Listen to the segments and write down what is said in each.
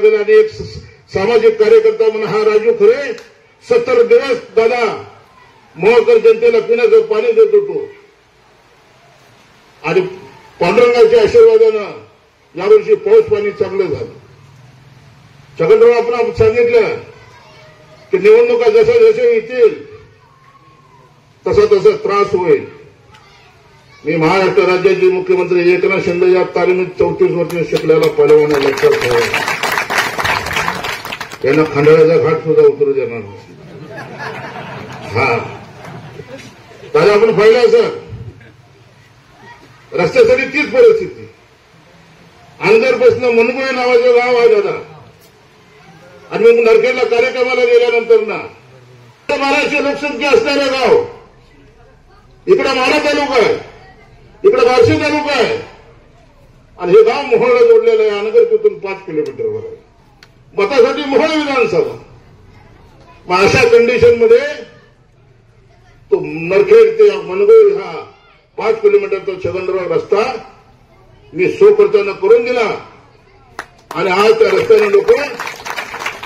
लागेल. आणि एक सामाजिक कार्यकर्ता म्हणून हा राजू खरे 70 दिवस दादा मोहकर जनतेला पिण्याचं पाणी देत होतो. आणि पांडुरंगाच्या आशीर्वादानं यावर्षी पाऊस पाणी चांगलं झालं. छगनराव आपण सांगितलं की निवडणुका जशा जशा येतील तसा तसा त्रास होईल. मी महाराष्ट्र राज्याचे मुख्यमंत्री एकनाथ शिंदे या तालमीत 34 वर्ष शिकलेला पहिलवान लक्षात ठेवा. त्यांना खंडाळ्याचा घाट सुद्धा उतरू देणार नाही. हा दादा आपण पाहिलं सर रस्त्यासाठी तीच परिस्थिती. अंदरपासून मनगुळे नावाचं गाव आहे दादा. आणि मग नरखेडला कार्यक्रमाला गेल्यानंतर ना महाराष्ट्र लोकसंख्या असणारं गाव. इकडे माढा तालुका आहे, इकडे बार्शी तालुका आहे आणि हे गाव मोहोळला जोडलेलं आहे. अनगरतीतून 5 किलोमीटरवर आहे. मतासाठी मोहोळ विधानसभा. मग अशा कंडिशनमध्ये तो नरखेड ते मनगोळ हा 5 किलोमीटरचा छगनराव रस्ता मी खर्चानं करून दिला आणि आज त्या रस्त्याने लोक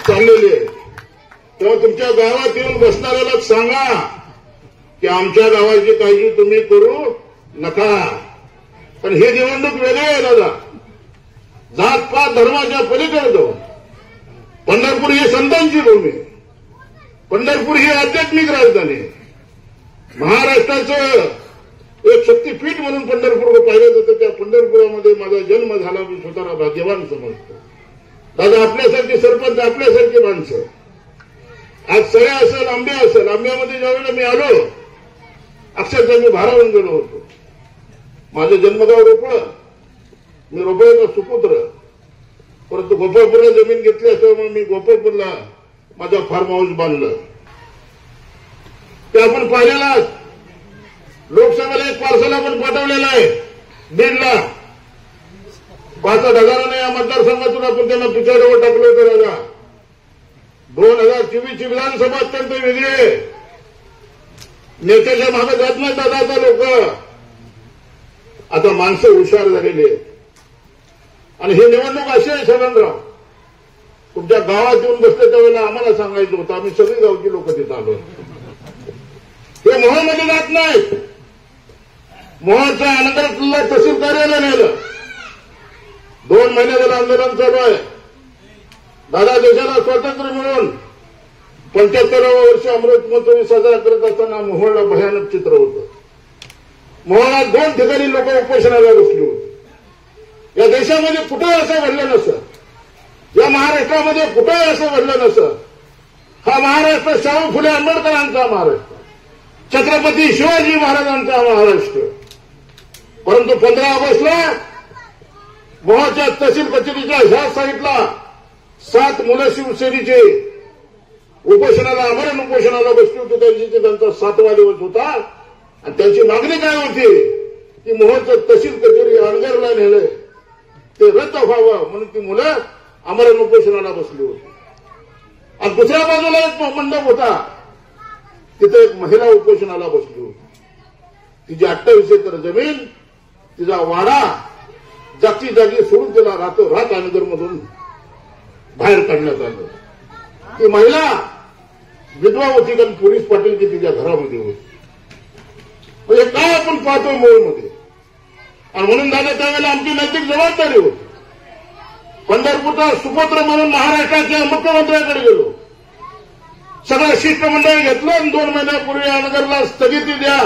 चाललेली आहे. तेव्हा तुमच्या गावात येऊन बसणाऱ्याला सांगा की आमच्या गावाची काळजी तुम्ही करू नका. पण हे निवडणूक वेगळी आहे दादा. जातपात धर्माच्या पलीकडे पंढरपूर ही संतांची भूमी. पंढरपूर ही आध्यात्मिक राजधानी. महाराष्ट्राचं एक शक्तीपीठ म्हणून पंढरपूर पाहिलं जातं. त्या पंढरपुरामध्ये माझा जन्म झाला. मी स्वतःला भाग्यवान समजतो. दादा आपल्यासारखे सरपंच, आपल्यासारखी माणसं. आज सळ्या असेल, आंबे असेल. आंब्यामध्ये ज्यावेळेला मी आलो अक्षरशः मी भारावून गेलो होतो. माझं जन्मगाव रोपळ. मी रोपळचा सुपुत्र. परंतु गोपाळपूरला जमीन घेतली असल्यामुळे मी गोपाळपूरला माझं फार्म हाऊस बांधलं. ते आपण पाहिलेला. लोकसभेला एक पार्सल आपण पाठवलेलं आहे बीडला. 65,000 या मतदारसंघातून आपण त्यांना पिछाडीवर टाकलं होतं दादा. 2024 ची विधानसभा अत्यंत वेगळी आहे. नेत्याच्या मागे जात नाही दादा आता लोक. आता माणसं हुशार झालेली आहेत. आणि ही निवडणूक अशी आहे छगनराव, तुमच्या गावात येऊन बसले त्यावेळेला आम्हाला सांगायचं होतं. आम्ही सगळी गावची लोक तिथं आलो. हे मोहमध्ये जात नाहीत. मोहच्या अनगरला तहसील कार्यालय नेलं. 2 महिने झालं आंदोलन चालू आहे. दादा देशाला स्वातंत्र्य मिळून 75व्या वर्षी अमृत महोत्सव साजरा करत असताना मोहोळला भयानक चित्र होतं. मोहोळात 2 ठिकाणी लोक उपोषणाला बसली होती. या देशामध्ये कुठंही असं घडलं नसतं. या महाराष्ट्रामध्ये कुठंही असं घडलं नसतं. हा महाराष्ट्र शाहू फुले आंबेडकरांचा महाराष्ट्र, छत्रपती शिवाजी महाराजांचा महाराष्ट्र. परंतु 15 ऑगस्टला मोहाच्या तहसील कचेरीच्या ह्या साईडला 7 मुलं शिवसेनेचे उपोषणाला, आमरण उपोषणाला बसली होती. त्यांची त्यांचा 7वा दिवस होता आणि त्यांची मागणी काय होती की मोहोळचं तहसील कचेरी अनगरला नेलंय ते रद्द व्हावं म्हणून ती मुलं आमरण उपोषणाला बसली होती. आणि दुसऱ्या बाजूला एक मंडप होता, तिथे एक महिला उपोषणाला बसली होती. तिची 28 एकर जमीन, तिचा वाडा जागची जागी सोडून तिला रातोरात अनगरमधून बाहेर काढण्यात आलं. ती महिला विधवा होती कारण पोलीस पाटील की तिच्या घरामध्ये होती. म्हणजे काय आपण पाहतो मोहोळमध्ये. आणि म्हणून दादा त्यावेळेला आमची नैतिक जबाबदारी होती. पंढरपूरचा सुपुत्र म्हणून महाराष्ट्राच्या मुख्यमंत्र्यांकडे गेलो. सगळं शिष्टमंडळ घेतलं आणि 2 महिन्यापूर्वी अनगरला स्थगिती द्या.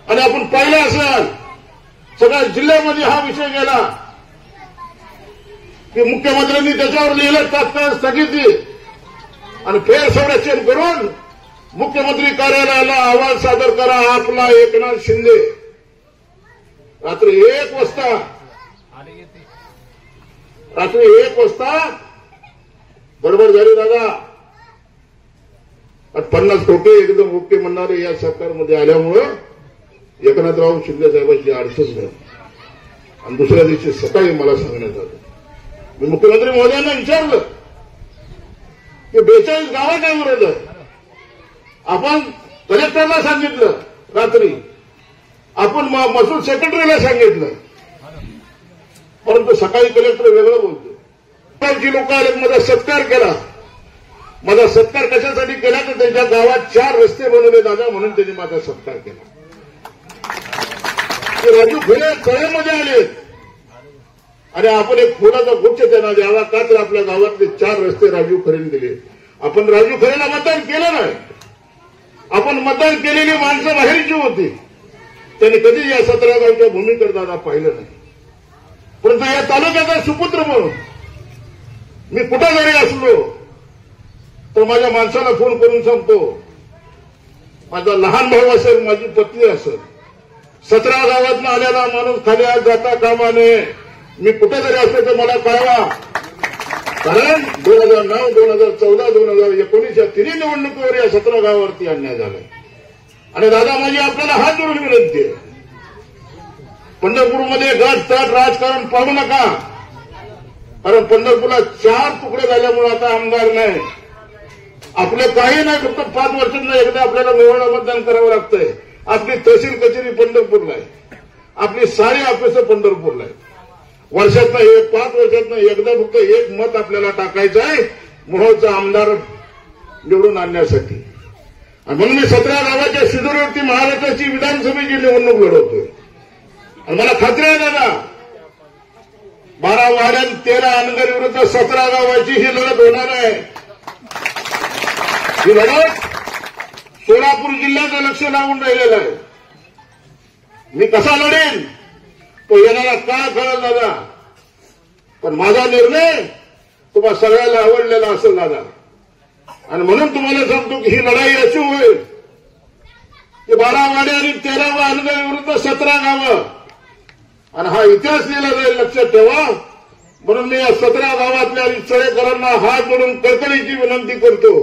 आणि आपण पाहिलं असेल सगळ्या जिल्ह्यामध्ये हा विषय गेला की मुख्यमंत्र्यांनी त्याच्यावर लिहिलं तात्काळ स्थगिती आणि फेर संरक्षण करून मुख्यमंत्री कार्यालयाला अहवाल सादर करा आपला एकनाथ शिंदे. रात्री 1 वाजता गडबड झाली दादा. 50 कोटी एकदम ओके म्हणणारे या सरकारमध्ये आल्यामुळं एकनाथराव शिंदे साहेबांची अडचण झाली. आणि दुसऱ्या दिवशी सकाळी मला सांगण्यात आलं. मी मुख्यमंत्री महोदयांना विचारलं की 42 गावात काय विरोध आहे. आपण कलेक्टरला सांगितलं रात्री, आपण महसूल सेक्रेटरीला सांगितलं, परंतु सकाळी कलेक्टर वेगळं बोलतो. गावची लोक आले, माझा सत्कार केला. माझा सत्कार कशासाठी केला तर त्यांच्या गावात 4 रस्ते बनवले दादा, म्हणून त्यांनी माझा सत्कार केला. राजू खरे तळ्यामध्ये आलेत आणि आपण एक फुलाचा गुच्छ त्यांना द्यावा का तर आपल्या गावातले 4 रस्ते राजू खरेने दिले. आपण राजू खरेला मतदान केलं नाही. आपण मतदान केलेली माणसं बाहेरची होती. त्यांनी कधी या 17 गावच्या भूमीकडे दादा पाहिलं नाही. परंतु या तालुक्याचा सुपुत्र म्हणून मी कुठं जरी असलो तर माझ्या माणसाला फोन करून सांगतो, माझा लहान भाऊ असेल, माझी पत्नी असेल, 17 गावातनं आलेला माणूस खाली आज जाता कामा नये. मी कुठे जरी असलो तर मला कळवा. कारण 2009, 2014, 2019 या 3 निवडणुकीवर या 17 गावावरती अन्याय झालाय. आणि दादा माझी आपल्याला हात जोडून विनंती आहे, पंढरपूरमध्ये गटतट राजकारण पाडू नका. कारण पंढरपूरला 4 तुकडे झाल्यामुळे आता आमदार नाही. आपलं काही नाही, फक्त 5 वर्षांना एकदा आपल्याला निवडणूक मतदान करावं लागतंय. आपली तहसील कचेरी पंढरपूरला आहे, आपली सारी ऑफिसं पंढरपूरला आहे. वर्षातनं 5 वर्षातनं एकदा फक्त 1 मत आपल्याला टाकायचं आहे मोहोळचा आमदार निवडून आणण्यासाठी. आणि म्हणून मी 17 गावाच्या शिदोरीवरती महाराष्ट्राची विधानसभेची निवडणूक लढवतोय. आणि मला खात्री आहे दादा, 12 वाड्यात 13 अनगर विरुद्ध 17 गावाची ही लढत होणार आहे. ही लढत सोलापूर जिल्ह्याचं लक्ष लागून राहिलेलं आहे. मी कसा लढेन तो येणारा काळ कळेल दादा. पण माझा निर्णय तुम्हाला सगळ्याला आवडलेला असेल दादा. आणि म्हणून तुम्हाला सांगतो की ही लढाई अशी होईल की 12 वाडे आणि 13 अनगर विरुद्ध 17 गावं. आणि हा इतिहास लिहिला जाईल, लक्षात ठेवा. म्हणून मी या 17 गावातल्या आणि चळेकरांना हात जोडून कळकळीची विनंती करतो